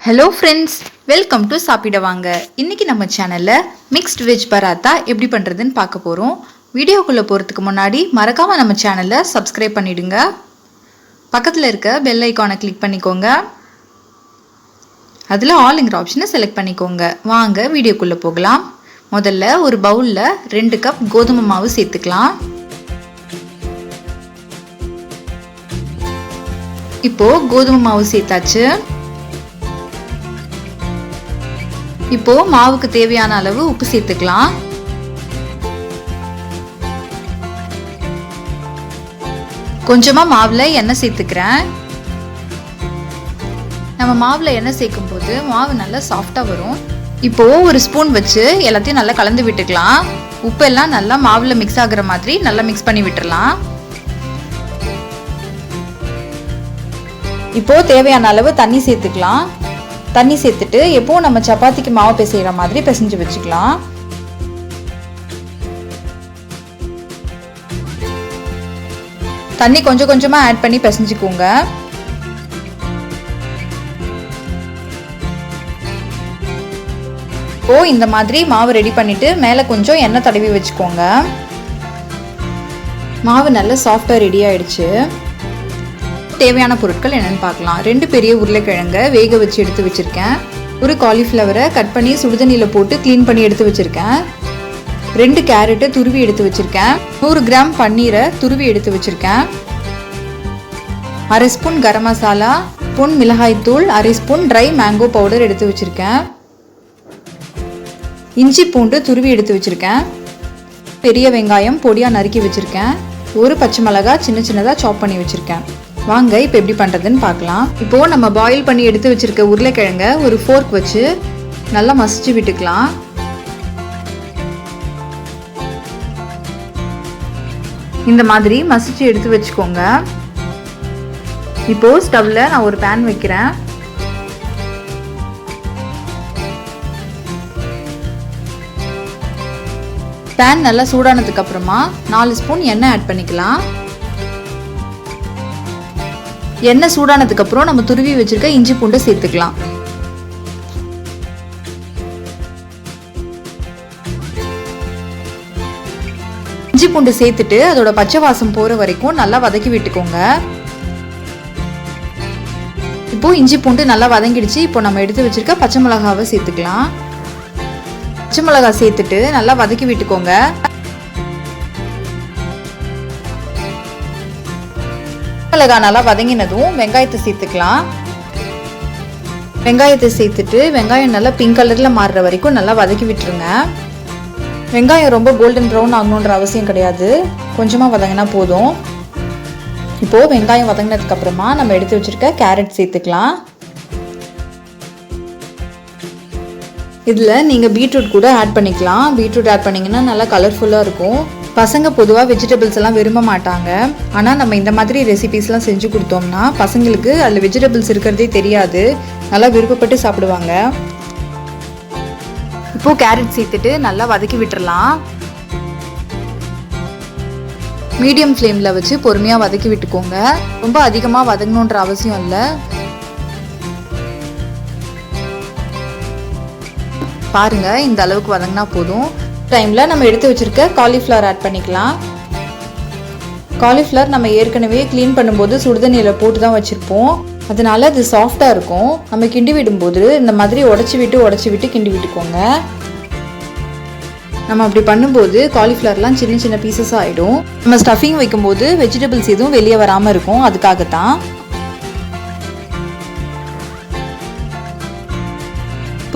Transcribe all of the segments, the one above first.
Hello friends, welcome to saapida vanga. இன்னைக்கு நம்ம சேனல்ல mixed veg paratha எப்படி பண்றதுன்னு பார்க்க போறோம். வீடியோக்குள்ள போறதுக்கு முன்னாடி மறக்காம நம்ம சேனலை subscribe பண்ணிடுங்க. பக்கத்துல இருக்க bell ஐகானை click பண்ணிக்கோங்க. அதுல allங்கிற ஆப்ஷனை செலக்ட் பண்ணிக்கோங்க. வாங்க வீடியோக்குள்ள போகலாம். முதல்ல ஒரு பவுல்ல 2 கப் கோதுமை மாவு சேர்த்துக்கலாம். இப்போ கோதுமை மாவு சேர்த்தாச்சு. இப்போ மாவுக்கு தேவையான அளவு உப்பு சேர்த்துக்கலாம். கொஞ்சமா மாவுல எண்ணெய் சேர்த்துக்கிறேன். நம்ம மாவுல எண்ணெய் சேர்க்கும் போது மாவு நல்லா சாஃப்டா வரும். இப்போ ஒரு ஸ்பூன் வச்சு எல்லாத்தையும் நல்லா கலந்து விட்டுக்கலாம். உப்பு எல்லாம் நல்லா மாவுல மிக்ஸ் ஆகுற மாதிரி நல்லா மிக்ஸ் பண்ணி விட்டுறலாம். இப்போ தேவையான அளவு தண்ணி சேர்த்துக்கலாம். தண்ணி சேர்த்துட்டு எப்போ நம்ம சப்பாத்திக்கு மாவு பிசைகிற மாதிரி பிசைஞ்சு வச்சுக்கலாம். தண்ணி கொஞ்சம் கொஞ்சமா ஆட் பண்ணி பிசைஞ்சுக்கோங்க. இப்போ இந்த மாதிரி மாவு ரெடி பண்ணிட்டு மேலே கொஞ்சம் எண்ணெய் தடவி வச்சுக்கோங்க. மாவு நல்லா சாஃப்டா ரெடி ஆயிடுச்சு. தேவையான பொருட்கள் என்னன்னு பார்க்கலாம். 2 பெரிய உருளைக்கிழங்க வேக வச்சு எடுத்து வச்சிருக்கேன். ஒரு காலிஃப்ளவரை கட் பண்ணி சுடுதண்ணியில் போட்டு க்ளீன் பண்ணி எடுத்து வச்சிருக்கேன். 2 கேரட்டை துருவி எடுத்து வச்சிருக்கேன். 100 கிராம் பன்னீரை துருவி எடுத்து வச்சிருக்கேன். 1/2 ஸ்பூன் கரம் மசாலா, ஸ்பூன் மிளகாய் தூள், 1/2 ஸ்பூன் ட்ரை மேங்கோ பவுடர் எடுத்து வச்சிருக்கேன். இஞ்சி பூண்டு துருவி எடுத்து வச்சிருக்கேன். பெரிய வெங்காயம் பொடியா நறுக்கி வச்சிருக்கேன். ஒரு பச்சை மிளகாய் சின்ன சின்னதாக சாப் பண்ணி வச்சிருக்கேன். வாங்க இப்போ எப்படி பண்ணுறதுன்னு பார்க்கலாம். இப்போது நம்ம பாயில் பண்ணி எடுத்து வச்சுருக்க உருளைக்கிழங்க ஒரு ஃபோர்க் வச்சு நல்லா மசிச்சு விட்டுக்கலாம். இந்த மாதிரி மசிச்சு எடுத்து வச்சுக்கோங்க. இப்போது ஸ்டவ்வில் நான் ஒரு பேன் வைக்கிறேன். பேன் நல்லா சூடானதுக்கு அப்புறமா 4 ஸ்பூன் எண்ணெய் ஆட் பண்ணிக்கலாம். எண்ணெய் சூடானதுக்கு அப்புறம் நம்ம துருவி வச்சிருக்க இஞ்சி பூண்டை சேர்த்துக்கலாம். இஞ்சி பூண்டு சேர்த்துட்டு அதோட பச்சை வாசம் போற வரைக்கும் நல்லா வதக்கி விட்டுக்கோங்க. இப்போ இஞ்சி பூண்டு நல்லா வதங்கிடுச்சு. இப்போ நம்ம எடுத்து வச்சிருக்க பச்சை மிளகாவை சேர்த்துக்கலாம். பச்சை மிளகாய் சேர்த்துட்டு நல்லா வதக்கி விட்டுக்கோங்க. மிளகாய் நல்லா வதங்கினதும் வெங்காயத்தை சேர்த்துக்கலாம். வெங்காயத்தை சேர்த்துட்டு வெங்காயம் நல்லா பிங்க் கலர்ல மாறுற வரைக்கும் நல்லா வதக்கி விட்டுருங்க. வெங்காயம் ரொம்ப கோல்டன் ப்ரௌன் ஆகணுன்ற அவசியம் கிடையாது, கொஞ்சமா வதங்கினா போதும். இப்போ வெங்காயம் வதங்கினதுக்கு அப்புறமா நம்ம எடுத்து வச்சிருக்க கேரட் சேர்த்துக்கலாம். இதுல நீங்க பீட்ரூட் கூட ஆட் பண்ணிக்கலாம். பீட்ரூட் ஆட் பண்ணீங்கன்னா நல்லா கலர்ஃபுல்லா இருக்கும். பசங்க பொதுவாக வெஜிடபிள்ஸ் எல்லாம் விரும்ப மாட்டாங்க. ஆனால் நம்ம இந்த மாதிரி ரெசிபீஸ்லாம் செஞ்சு கொடுத்தோம்னா பசங்களுக்கு அதில் வெஜிடபிள்ஸ் இருக்கிறதே தெரியாது, நல்லா விருப்பப்பட்டு சாப்பிடுவாங்க. இப்போது கேரட் சேர்த்துட்டு நல்லா வதக்கி விட்டுறலாம். மீடியம் ஃப்ளேமில் வச்சு பொறுமையாக வதக்கி விட்டுக்கோங்க. ரொம்ப அதிகமாக வதங்கணுன்ற அவசியம் இல்லை. பாருங்க, இந்த அளவுக்கு வதங்கினா போதும். டைமில் நம்ம எடுத்து வச்சிருக்க காலிஃப்ளவர் ஆட் பண்ணிக்கலாம். காலிஃப்ளவர் நம்ம ஏற்கனவே க்ளீன் பண்ணும்போது சுடுதண்ணியில் போட்டு தான் வச்சுருப்போம், அதனால அது சாஃப்டாக இருக்கும். நம்ம கிண்டி விடும்போது இந்த மாதிரி உடச்சி விட்டு கிண்டி விட்டுக்கோங்க. நம்ம அப்படி பண்ணும்போது காலிஃப்ளவர்லாம் சின்ன சின்ன பீசஸாக ஆகிடும். நம்ம ஸ்டஃபிங் வைக்கும்போது வெஜிடபிள்ஸ் எதுவும் வெளியே வராமல் இருக்கும், அதுக்காகத்தான்.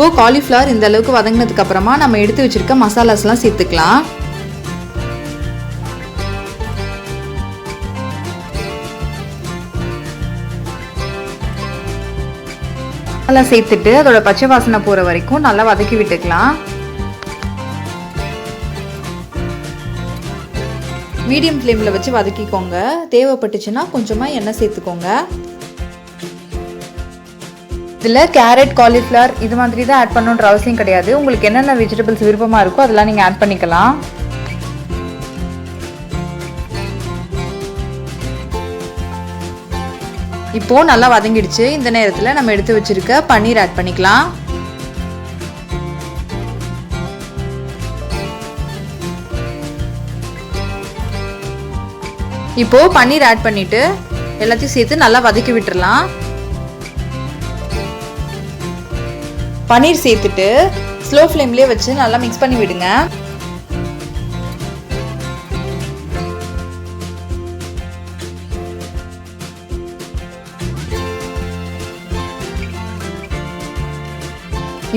இப்போ காலிஃப்ளவர் இந்த அளவுக்கு வதங்கினதுக்கு அப்புறமா நம்ம எடுத்து வச்சிருக்க மசாலாஸ்லாம் சேர்த்துக்கலாம். மசாலா சேர்த்துட்டு அதோட பச்சை வாசனை போற வரைக்கும் நல்லா வதக்கி விட்டுக்கலாம். மீடியம் ஃப்ளேம்ல வச்சு வதக்கிக்கோங்க. தேவைப்பட்டுச்சுன்னா கொஞ்சமா எண்ணெய் சேர்த்துக்கோங்க. இதில் கேரட், காலிஃப்ளவர் இது மாதிரி தான் ஆட் பண்ணணுன்ற அவசியம் கிடையாது. உங்களுக்கு என்னென்ன வெஜிடபிள்ஸ் விருப்பமாக இருக்கோ அதெல்லாம் நீங்கள் ஆட் பண்ணிக்கலாம். இப்போது நல்லா வதங்கிடுச்சு. இந்த நேரத்தில் நம்ம எடுத்து வச்சுருக்க பன்னீர் ஆட் பண்ணிக்கலாம். இப்போது பன்னீர் ஆட் பண்ணிவிட்டு எல்லாத்தையும் சேர்த்து நல்லா வதக்கி விட்டுறலாம். பன்னீர் சேர்த்துட்டு ஸ்லோ ஃப்ளேம்லேயே வச்சு நல்லா மிக்ஸ் பண்ணி விடுங்க.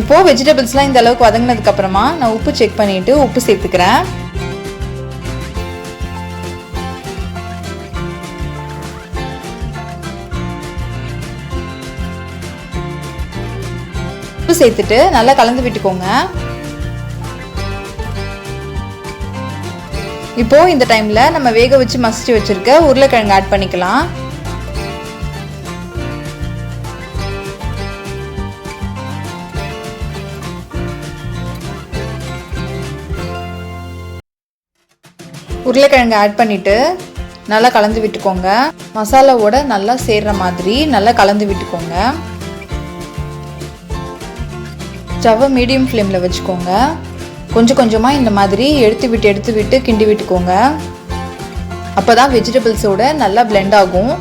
இப்போது வெஜிடபிள்ஸ்லாம் இந்த அளவுக்கு வதங்கினதுக்கப்புறமா நான் உப்பு செக் பண்ணிவிட்டு உப்பு சேர்த்துக்கிறேன். உப்பு சேர்த்துட்டு நல்லா கலந்து விட்டுக்கோங்க. இப்போது இந்த டைமில் நம்ம வேக வச்சு மசிச்சு வச்சுருக்க உருளைக்கிழங்கு ஆட் பண்ணிக்கலாம். உருளைக்கிழங்கு ஆட் பண்ணிவிட்டு நல்லா கலந்து விட்டுக்கோங்க. மசாலாவோட நல்லா சேர்ற மாதிரி நல்லா கலந்து விட்டுக்கோங்க. ஸ்டவ்வை மீடியம் ஃப்ளேமில் வச்சுக்கோங்க. கொஞ்சம் கொஞ்சமாக இந்த மாதிரி எடுத்து விட்டு கிண்டி விட்டுக்கோங்க. அப்போ தான் வெஜிடபிள்ஸோட நல்லா பிளெண்ட் ஆகும்.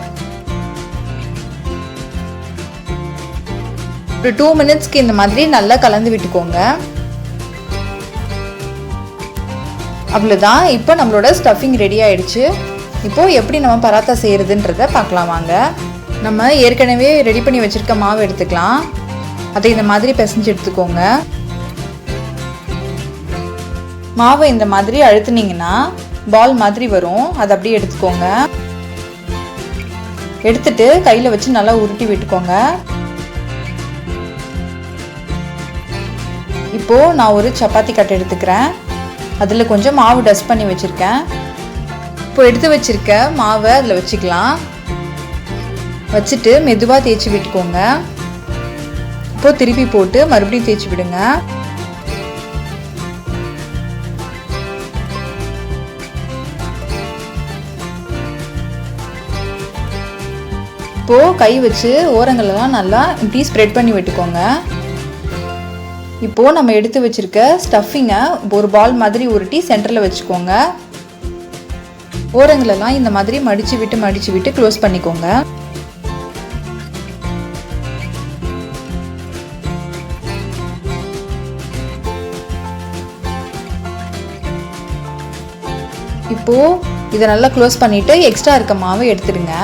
ஒரு 2 மினிட்ஸ்க்கு இந்த மாதிரி நல்லா கலந்து விட்டுக்கோங்க. அவ்வளோதான். இப்போ நம்மளோட ஸ்டஃபிங் ரெடி ஆயிடுச்சு. இப்போது எப்படி நம்ம பராத்தா செய்கிறதுன்றதை பார்க்கலாம் வாங்க. நம்ம ஏற்கனவே ரெடி பண்ணி வச்சுருக்க மாவு எடுத்துக்கலாம். அதை இந்த மாதிரி பிசைஞ்சு எடுத்துக்கோங்க. மாவை இந்த மாதிரி அழுத்துனீங்கன்னா பால் மாதிரி வரும். அதை அப்படியே எடுத்துக்கோங்க. எடுத்துட்டு கையில் வச்சு நல்லா உருட்டி விட்டுக்கோங்க. இப்போது நான் ஒரு சப்பாத்தி கட்டை எடுத்துக்கிறேன். அதில் கொஞ்சம் மாவு டஸ்ட் பண்ணி வச்சுருக்கேன். இப்போ எடுத்து வச்சுருக்க மாவை அதில் வச்சுக்கலாம். வச்சுட்டு மெதுவாக தேய்ச்சி விட்டுக்கோங்க. இப்போது திருப்பி போட்டு மறுபடியும் தேய்ச்சி விடுங்க. இப்போது கை வச்சு ஓரங்களெல்லாம் நல்லா இப்படி ஸ்ப்ரெட் பண்ணி விட்டுக்கோங்க. இப்போது நம்ம எடுத்து வச்சுருக்க ஸ்டஃபிங்கை ஒரு பால் மாதிரி உருட்டி சென்டரில் வச்சுக்கோங்க. ஓரங்களெல்லாம் இந்த மாதிரி மடித்து விட்டு க்ளோஸ் பண்ணிக்கோங்க. இப்போது இதை நல்லா க்ளோஸ் பண்ணிவிட்டு எக்ஸ்ட்ரா இருக்க மாவை எடுத்துடுங்க.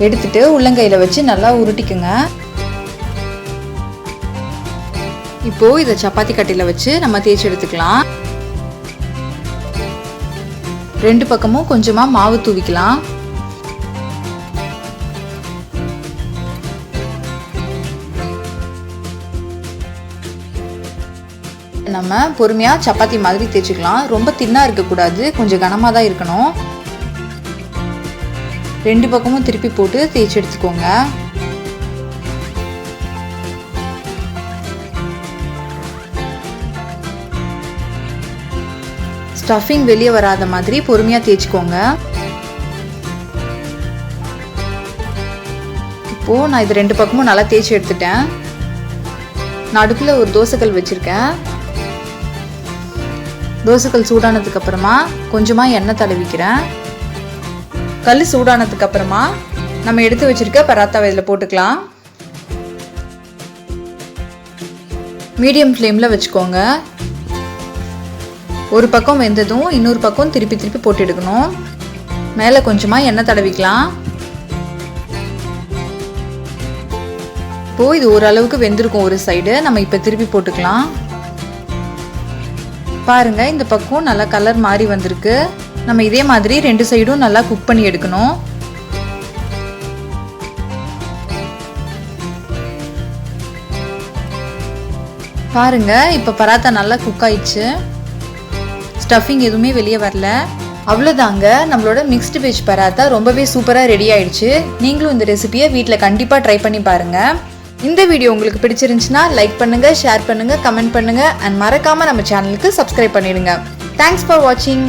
எடுத்துட்டு உள்ளங்கையில் வச்சு நல்லா உருட்டிக்குங்க. இப்போது இதை சப்பாத்தி கட்டையில் வச்சு நம்ம தேய்ச்சி எடுத்துக்கலாம். 2 பக்கமும் கொஞ்சமாக மாவு தூவிக்கலாம். நம்ம பொறுமையாக சப்பாத்தி மாதிரி தேய்ச்சிக்கலாம். ரொம்ப தின்னாக இருக்கக்கூடாது, கொஞ்சம் கனமாக தான் இருக்கணும். 2 பக்கமும் திருப்பி போட்டு தேய்ச்சி எடுத்துக்கோங்க. ஸ்டஃபிங் வெளியே வராத மாதிரி பொறுமையாக தேய்ச்சிக்கோங்க. இப்போது நான் இது 2 பக்கமும் நல்லா தேய்ச்சி எடுத்துட்டேன். நான் அடுப்பில் ஒரு தோசைக்கல் வச்சுருக்கேன். தோசைக்கல் சூடானதுக்கப்புறமா கொஞ்சமாக எண்ணெய் தடவிக்கிறேன். கல் சூடானதுக்கப்புறமா நம்ம எடுத்து வச்சுருக்க பராத்தாவை இதில் போட்டுக்கலாம். மீடியம் ஃப்ளேமில் வச்சுக்கோங்க. ஒரு பக்கம் வெந்ததும் இன்னொரு பக்கம் திருப்பி போட்டு எடுக்கணும். மேலே கொஞ்சமாக எண்ணெய் தடவிக்கலாம். இப்போது இது ஓரளவுக்கு வெந்திருக்கும் ஒரு சைடு. நம்ம இப்போ திருப்பி போட்டுக்கலாம். பாருங்கள், இந்த பக்கம் நல்லா கலர் மாறி வந்திருக்கு. நம்ம இதே மாதிரி 2 சைடும் நல்லா குக் பண்ணி எடுக்கணும். பாருங்கள், இப்போ பராத்தா நல்லா குக் ஆயிடுச்சு. ஸ்டஃபிங் எதுவுமே வெளியே வரல. அவ்வளோதாங்க, நம்மளோட மிக்ஸ்டு வெஜ் பராத்தா ரொம்பவே சூப்பராக ரெடி ஆயிடுச்சு. நீங்களும் இந்த ரெசிபியை வீட்டில் கண்டிப்பாக ட்ரை பண்ணி பாருங்கள். இந்த வீடியோ உங்களுக்கு பிடிச்சிருந்துச்சுன்னா லைக் பண்ணுங்கள், ஷேர் பண்ணுங்கள், கமெண்ட் பண்ணுங்கள் அண்ட் மறக்காமல் நம்ம சேனலுக்கு சப்ஸ்கிரைப் பண்ணிடுங்க. தேங்க்ஸ் ஃபார் வாட்சிங்.